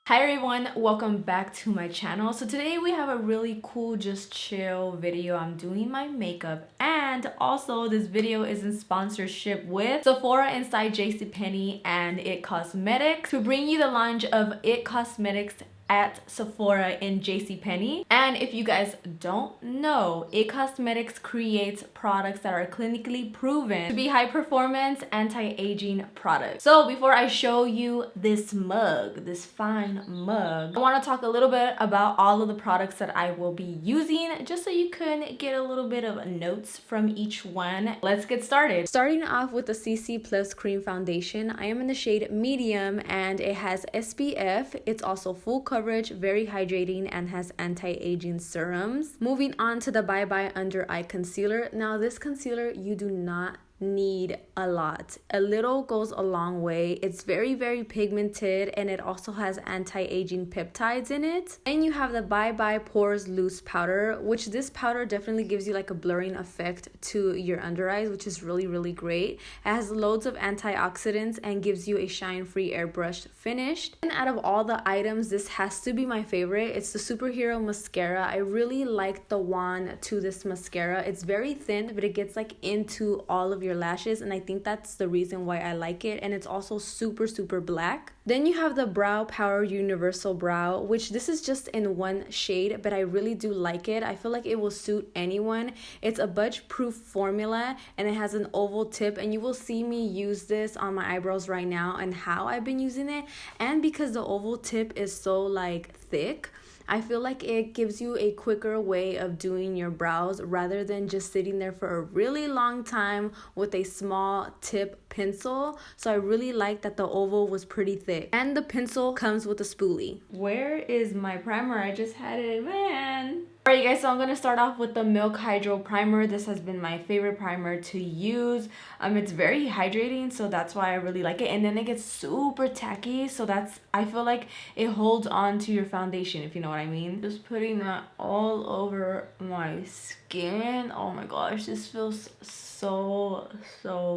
Hi everyone, welcome back to my channel. So today we have a really cool just chill video. I'm doing my makeup, and also this video is in sponsorship with Sephora inside JCPenney and It Cosmetics to bring you the launch of It Cosmetics at Sephora in JCPenney. And if you guys don't know, It Cosmetics creates products that are clinically proven to be high performance anti-aging products. So before I show you this mug, this fine mug, I want to talk a little bit about all of the products that I will be using, just so you can get a little bit of notes from each one. Let's get started. Starting off with the CC Plus Cream Foundation. I am in the shade medium and it has SPF. It's also full coverage, very hydrating, and has anti-aging serums. Moving on to the Bye Bye Under Eye Concealer. Now this concealer, you do not need a lot. A little goes a long way. It's very pigmented, and it also has anti-aging peptides in it. And you have the Bye Bye Pores Loose Powder, which this powder definitely gives you like a blurring effect to your under eyes, which is really great. It has loads of antioxidants and gives you a shine-free airbrushed finish. And out of all the items, this has to be my favorite. It's the Superhero Mascara. I really like the wand to this mascara. It's very thin, but it gets like into all of your lashes, and I think that's the reason why I like it. And it's also super black. Then you have the Brow Power Universal Brow, which this is just in one shade, but I really do like it. I feel like it will suit anyone. It's a budge proof formula and it has an oval tip, and you will see me use this on my eyebrows right now and how I've been using it. And because the oval tip is so like thick, I feel like it gives you a quicker way of doing your brows rather than just sitting there for a really long time with a small tip pencil. So I really like that the oval was pretty thick. And the pencil comes with a spoolie. Where is my primer? I just had it, man. Alright guys, so I'm going to start off with the Milk Hydro Primer. This has been my favorite primer to use. It's very hydrating, so that's why I really like it. And then it gets super tacky, so I feel like it holds on to your foundation, if you know what I mean. Just putting that all over my skin. Oh my gosh, this feels so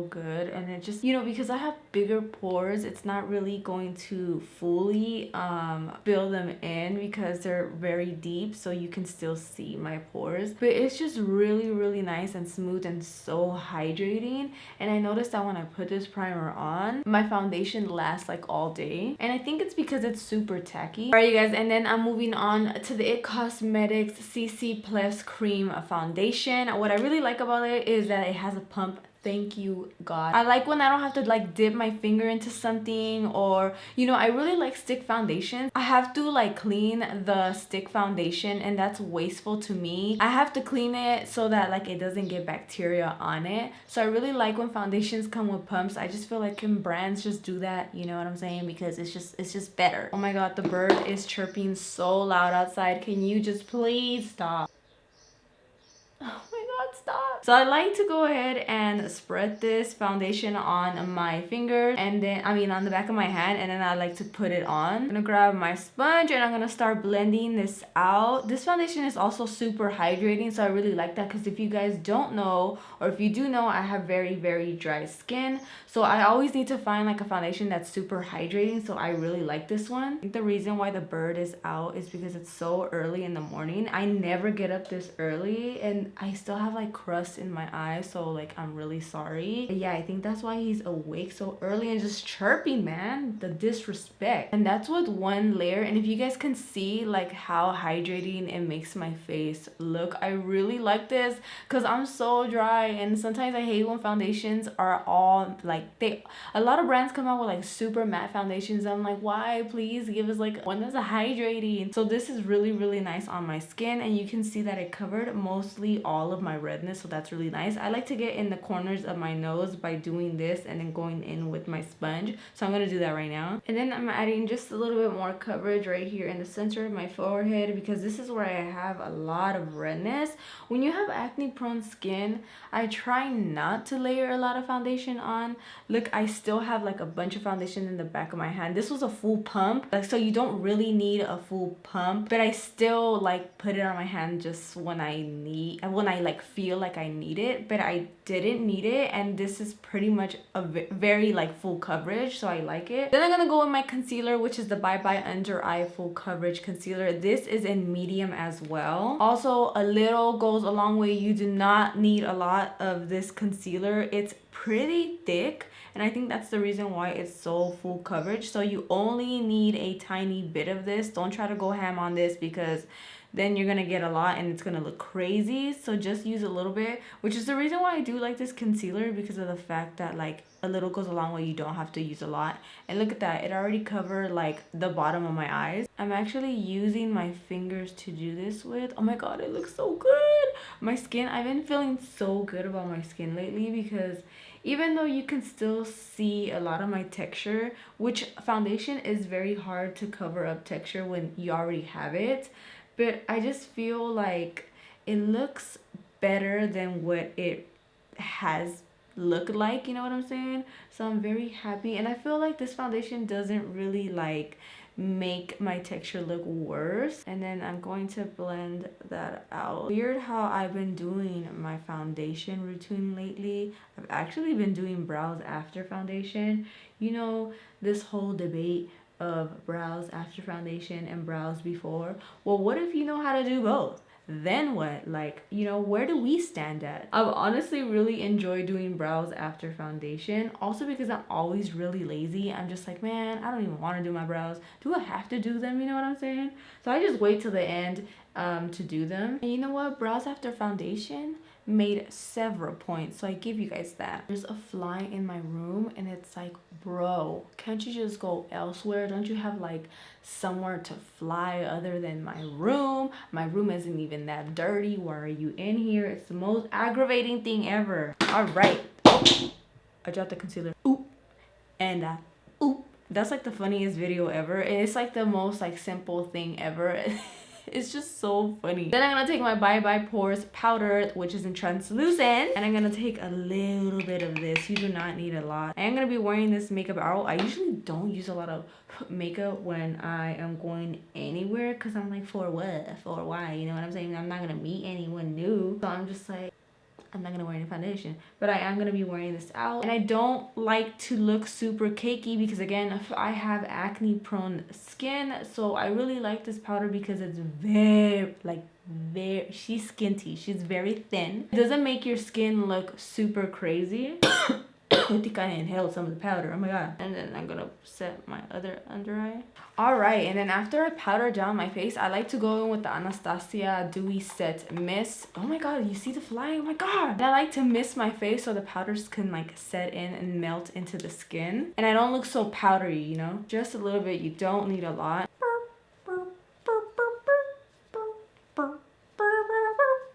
good. And it just, because I have bigger pores, it's not really going to fully fill them in because they're very deep, so you can still see my pores, but it's just really nice and smooth and so hydrating. And I noticed that when I put this primer on, my foundation lasts like all day, and I think it's because it's super tacky. All right you guys, and then I'm moving on to the It Cosmetics CC Plus Cream Foundation. What I really like about it is that it has a pump. Thank you God. I like when I don't have to like dip my finger into something, or I really like stick foundations. I have to like clean the stick foundation, and that's wasteful to me. I have to clean it so that like it doesn't get bacteria on it. So I really like when foundations come with pumps. I just feel like when brands just do that, you know what I'm saying, because it's just better. Oh my god, the bird is chirping so loud outside. Can you just please stop? Oh my god, stop. So I like to go ahead and spread this foundation on my fingers, and then on the back of my hand, and then I like to put it on. I'm gonna grab my sponge and I'm gonna start blending this out. This foundation is also super hydrating, so I really like that, because if you guys don't know, or if you do know, I have very dry skin, so I always need to find like a foundation that's super hydrating. So I really like this one. I think the reason why the bird is out is because it's so early in the morning. I never get up this early, and I still have like crust in my eyes, so like I'm really sorry. But yeah, I think that's why he's awake so early and just chirping, man. The disrespect. And that's with one layer. And if you guys can see like how hydrating it makes my face look, I really like this because I'm so dry, and sometimes I hate when foundations are all like a lot of brands come out with like super matte foundations. I'm like, why? Please give us like one that's hydrating. So this is really nice on my skin, and you can see that it covered mostly all of my redness, so that's really nice. I like to get in the corners of my nose by doing this and then going in with my sponge, so I'm gonna do that right now. And then I'm adding just a little bit more coverage right here in the center of my forehead, because this is where I have a lot of redness. When you have acne prone skin, I try not to layer a lot of foundation on. Look, I still have like a bunch of foundation in the back of my hand. This was a full pump, like, so you don't really need a full pump, but I still like put it on my hand just when I like feel like I I need it, but I didn't need it, and this is pretty much a very like full coverage, so I like it. Then I'm gonna go with my concealer, which is the Bye Bye Under Eye Full Coverage Concealer. This is in medium as well. Also, a little goes a long way. You do not need a lot of this concealer. It's pretty thick, and I think that's the reason why it's so full coverage. So you only need a tiny bit of this. Don't try to go ham on this because then you're gonna get a lot and it's gonna look crazy. So just use a little bit, which is the reason why I do like this concealer, because of the fact that like a little goes a long way. You don't have to use a lot. And look at that, it already covered like the bottom of my eyes. I'm actually using my fingers to do this with. Oh my god, it looks so good. My skin, I've been feeling so good about my skin lately, because even though you can still see a lot of my texture, which foundation is very hard to cover up texture when you already have it, but I just feel like it looks better than what it has looked like, you know what I'm saying? So I'm very happy, and I feel like this foundation doesn't really like make my texture look worse. And then I'm going to blend that out. Weird how I've been doing my foundation routine lately. I've actually been doing brows after foundation. You know, this whole debate of brows after foundation and brows before. Well, what if you know how to do both? Then what? Like, you know, where do we stand at? I've honestly really enjoyed doing brows after foundation, also because I'm always really lazy. I'm just like, man, I don't even want to do my brows. Do I have to do them? You know what I'm saying? So I just wait till the end to do them. And you know what? Brows after foundation made several points, so I give you guys that. There's a fly in my room, and it's like, bro, can't you just go elsewhere? Don't you have like somewhere to fly other than my room? My room isn't even that dirty. Why are you in here? It's the most aggravating thing ever. All right. Oh, I dropped the concealer. Oop. And oop. That's like the funniest video ever. And it's like the most like simple thing ever. It's just so funny. Then I'm gonna take my Bye Bye Pores powder, which is in translucent, and I'm gonna take a little bit of this. You do not need a lot. I am gonna be wearing this makeup out. I usually don't use a lot of makeup when I am going anywhere, because I'm like, for what? For why? You know what I'm saying? I'm not gonna meet anyone new. So I'm just like, I'm not gonna wear any foundation, but I am gonna be wearing this out. And I don't like to look super cakey, because again, I have acne prone skin, so I really like this powder because it's very she's skinty, she's very thin. It doesn't make your skin look super crazy. I think I inhaled some of the powder. Oh my god. And then I'm gonna set my other under eye. Alright, and then after I powder down my face, I like to go in with the Anastasia Dewy Set Mist. Oh my god, you see the fly? Oh my god. And I like to mist my face so the powders can like set in and melt into the skin. And I don't look so powdery, you know? Just a little bit. You don't need a lot.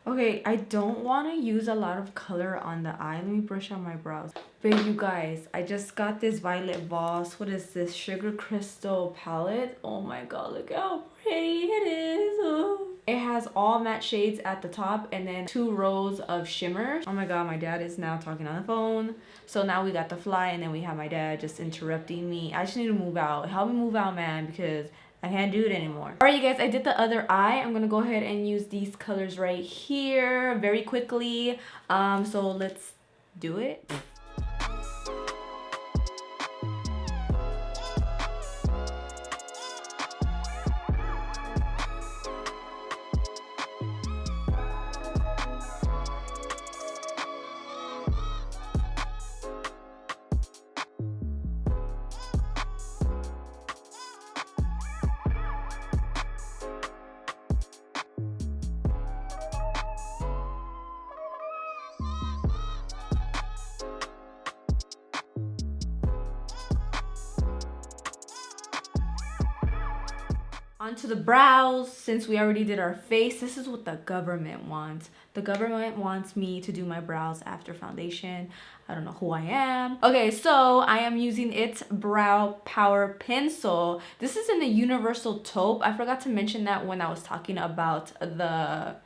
Okay, I don't want to use a lot of color on the eye. Let me brush on my brows. But you guys, I just got this Violet Voss, what is this, Sugar Crystal palette. Oh my god, look how pretty it is. Oh. It has all matte shades at the top and then 2 rows of shimmer. Oh my god, my dad is now talking on the phone. So now we got the fly, and then we have my dad just interrupting me. I just need to move out. Help me move out, man, because I can't do it anymore. All right, you guys, I did the other eye. I'm gonna go ahead and use these colors right here very quickly. So let's do it. Onto the brows. Since we already did our face, this is what the government wants. The government wants me to do my brows after foundation. I don't know who I am. Okay, so I am using its Brow Power Pencil. This is in the Universal Taupe. I forgot to mention that when I was talking about the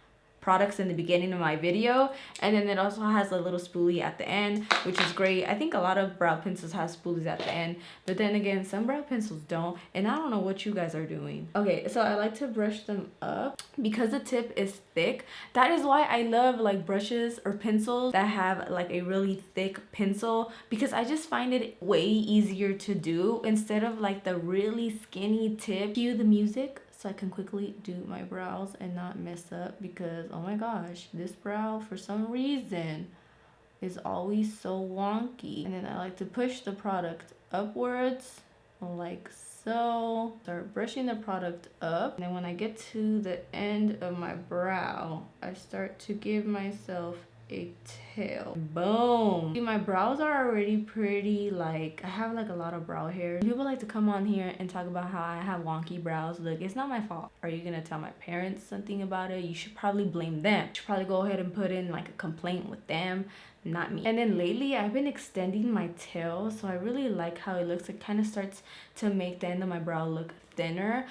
products in the beginning of my video, and then it also has a little spoolie at the end, which is great. I think a lot of brow pencils have spoolies at the end, but then again, some brow pencils don't, and I don't know what you guys are doing. Okay, so I like to brush them up because the tip is thick. That is why I love like brushes or pencils that have like a really thick pencil, because I just find it way easier to do instead of like the really skinny tip. Cue the music so I can quickly do my brows and not mess up, because oh my gosh, this brow for some reason is always so wonky. And then I like to push the product upwards like so. Start brushing the product up, and then when I get to the end of my brow, I start to give myself a tail. Boom. See, my brows are already pretty, like I have like a lot of brow hair. People like to come on here and talk about how I have wonky brows. Look, it's not my fault. Are you gonna tell my parents something about it? You should probably blame them. You should probably go ahead and put in like a complaint with them, not me. And then lately I've been extending my tail, so I really like how it looks. It kind of starts to make the end of my brow look thinner,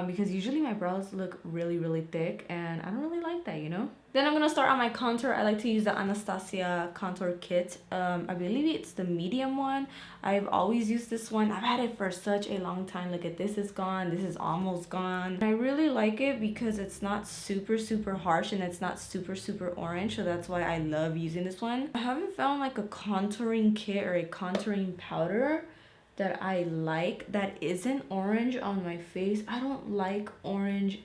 because usually my brows look really thick, and I don't really like that, you know. Then I'm gonna start on my contour. I like to use the Anastasia contour kit. I believe it's the medium one. I've always used this one. I've had it for such a long time. Look at this, is gone. This is almost gone. I really like it because it's not super harsh, and it's not super orange, so that's why I love using this one. I haven't found like a contouring kit or a contouring powder that I like that isn't orange on my face. I don't like orange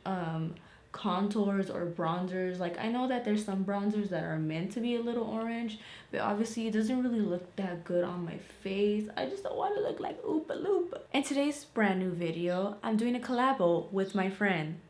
contours or bronzers. Like, I know that there's some bronzers that are meant to be a little orange, but obviously it doesn't really look that good on my face. I just don't want to look like Oompa Loompa. In today's brand new video, I'm doing a collabo with my friend.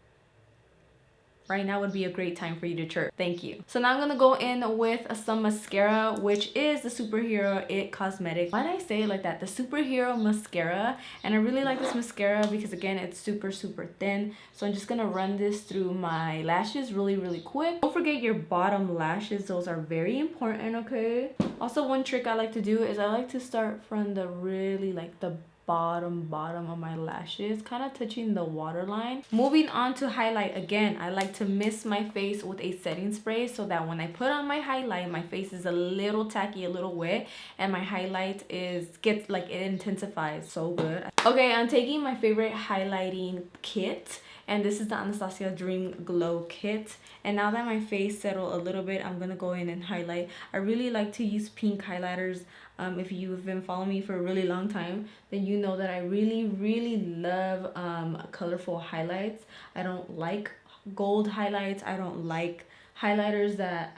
Right now would be a great time for you to chirp. Thank you. So now I'm gonna go in with some mascara, which is the Superhero It Cosmetics. Why did I say it like that? The Superhero Mascara. And I really like this mascara because again, it's super thin. So I'm just gonna run this through my lashes really quick. Don't forget your bottom lashes. Those are very important, okay? Also, one trick I like to do is I like to start from the really like the bottom of my lashes, kind of touching the waterline. Moving on to highlight. Again, I like to mist my face with a setting spray so that when I put on my highlight, my face is a little tacky, a little wet, and my highlight gets like, it intensifies so good. Okay, I'm taking my favorite highlighting kit, and this is the Anastasia Dream Glow Kit. And now that my face settled a little bit, I'm gonna go in and highlight. I really like to use pink highlighters. If you've been following me for a really long time, then you know that I really love colorful highlights. I don't like gold highlights. I don't like highlighters that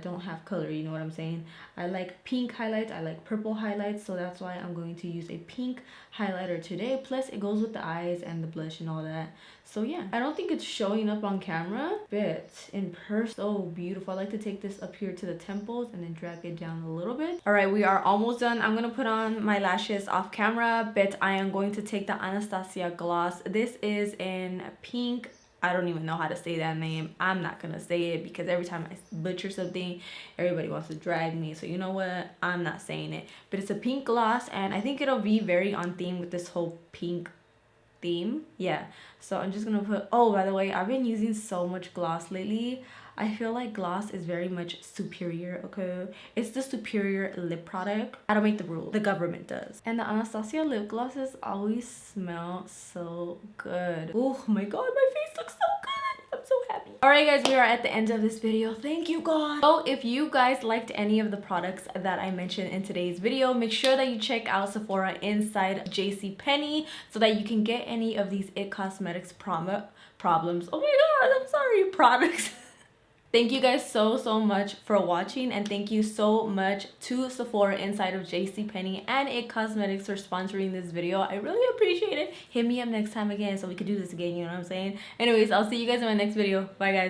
don't have color, you know what I'm saying? I like pink highlights, I like purple highlights, so that's why I'm going to use a pink highlighter today. Plus it goes with the eyes and the blush and all that. So yeah, I don't think it's showing up on camera, but in person, so beautiful. I like to take this up here to the temples and then drag it down a little bit. All right, we are almost done. I'm gonna put on my lashes off camera, but I am going to take the Anastasia gloss. This is in pink. I don't even know how to say that name. I'm not gonna say it because every time I butcher something, everybody wants to drag me. So you know what? I'm not saying it. But it's a pink gloss, and I think it'll be very on theme with this whole pink theme. Yeah. So I'm just gonna put, oh, by the way, I've been using so much gloss lately. I feel like gloss is very much superior, okay? It's the superior lip product. I don't make the rules, the government does. And the Anastasia lip glosses always smell so good. Oh my god, my face looks so good. I'm so happy. Alright guys, we are at the end of this video. Thank you God. So if you guys liked any of the products that I mentioned in today's video, make sure that you check out Sephora inside JCPenney so that you can get any of these It Cosmetics problems. Oh my god, I'm sorry, products. Thank you guys so much for watching, and thank you so much to Sephora inside of JCPenney and It Cosmetics for sponsoring this video. I really appreciate it. Hit me up next time again so we could do this again, you know what I'm saying? Anyways, I'll see you guys in my next video. Bye guys.